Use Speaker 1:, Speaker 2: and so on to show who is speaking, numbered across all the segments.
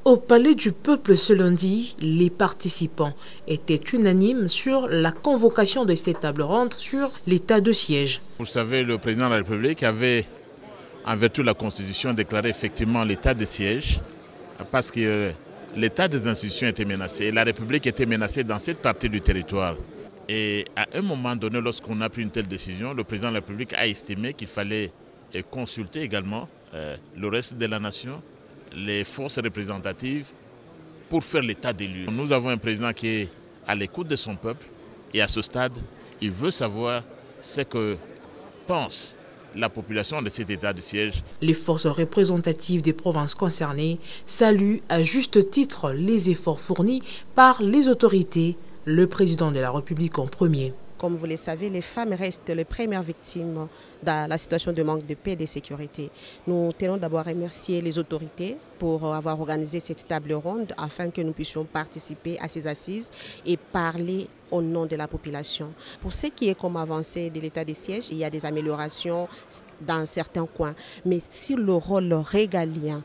Speaker 1: Au Palais du Peuple ce lundi, les participants étaient unanimes sur la convocation de cette table ronde sur l'état de siège.
Speaker 2: Vous savez, le président de la République avait, en vertu de la Constitution, déclaré effectivement l'état de siège parce que l'état des institutions était menacé et la République était menacée dans cette partie du territoire. Et à un moment donné, lorsqu'on a pris une telle décision, le président de la République a estimé qu'il fallait consulter également le reste de la nation, les forces représentatives pour faire l'état des lieux. Nous avons un président qui est à l'écoute de son peuple et à ce stade, il veut savoir ce que pense la population de cet état de siège.
Speaker 1: Les forces représentatives des provinces concernées saluent à juste titre les efforts fournis par les autorités, le président de la République en premier.
Speaker 3: Comme vous le savez, les femmes restent les premières victimes de la situation de manque de paix et de sécurité. Nous tenons d'abord à remercier les autorités pour avoir organisé cette table ronde afin que nous puissions participer à ces assises et parler au nom de la population. Pour ce qui est comme avancée de l'état de siège, il y a des améliorations dans certains coins. Mais si le rôle régalien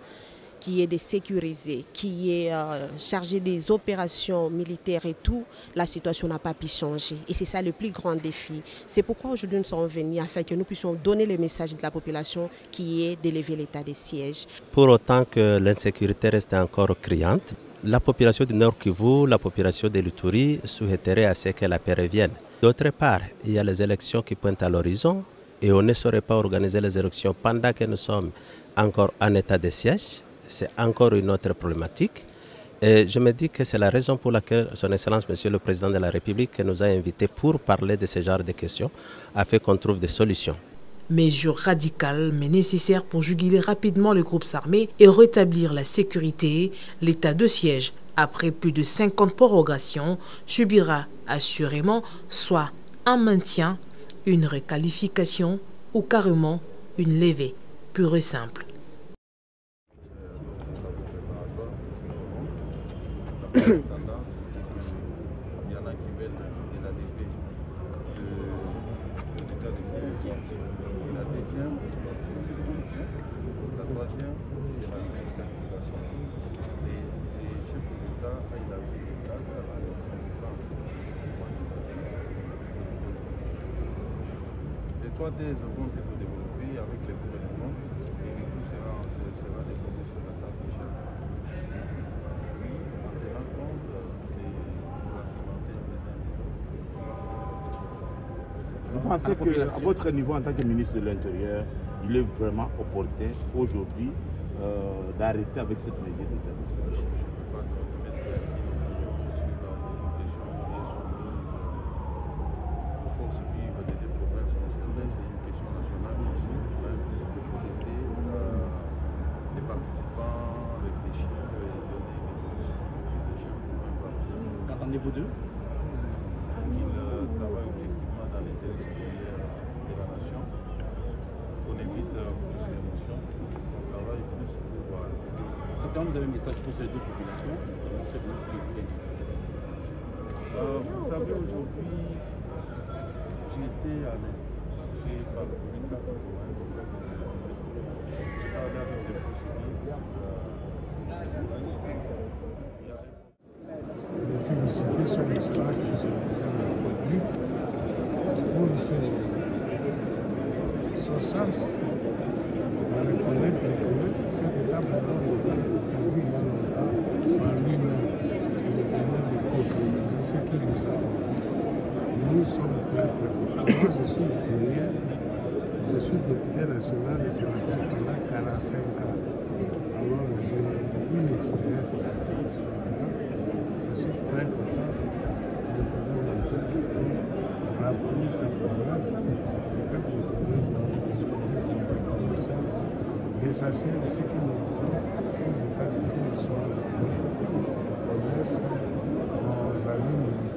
Speaker 3: qui est de sécuriser, qui est chargé des opérations militaires et tout, la situation n'a pas pu changer. Et c'est ça le plus grand défi. C'est pourquoi aujourd'hui nous sommes venus afin que nous puissions donner le message de la population qui est d'élever l'état de siège.
Speaker 4: Pour autant que l'insécurité reste encore criante, la population du Nord Kivu, la population de l'Ituri souhaiterait à ce que la paix revienne. D'autre part, il y a les élections qui pointent à l'horizon et on ne saurait pas organiser les élections pendant que nous sommes encore en état de siège. C'est encore une autre problématique. Et je me dis que c'est la raison pour laquelle Son Excellence, Monsieur le Président de la République, nous a invités pour parler de ce genre de questions, afin qu'on trouve des solutions.
Speaker 1: Mesures radicales mais nécessaires pour juguler rapidement les groupes armés et rétablir la sécurité. L'état de siège, après plus de 50 prorogations, subira assurément soit un maintien, une requalification ou carrément une levée pure et simple.
Speaker 5: Il y en a qui veulent de la DP de l'état de siège. La deuxième, la troisième, c'est la requalification. Les chefs de l'État, il a fait l'État, les trois thèses vont être développées avec ces gouvernements et le tout sera développé sur la salle des chefs.
Speaker 6: Vous pensez qu'à votre niveau en tant que ministre de l'Intérieur, il est vraiment opportun aujourd'hui d'arrêter avec cette mesure d'état de siège?
Speaker 5: Qu'attendez-vous d'eux? Qu'ils travaillent objectivement dans l'intérêt supérieur de la nation. On évite plus d'émotions, on travaille plus pour... C'est quand vous avez un message pour ces deux populations, c'est vous savez, aujourd'hui, j'ai été à l'Est, j'ai parcouru 4 provinces. J'ai parlé avec des procédures.
Speaker 7: Féliciter son Excellence, Monsieur le Président de la République, pour son sens de reconnaître que cet État ronde était prévu il y a longtemps par lui-même. Il venait de concrétiser ce qu'il nous a dit. Nous sommes très préoccupés. Moi, je suis italien, je suis député national et sénateur pendant 45 ans. Alors, j'ai une expérience dans cette histoire-là. Je suis très content que le président de la République ait rappelé sa promesse et fait continuer dans l'essentiel de ce que nous voulons que l'état de siège soit on laisse nos amis militaires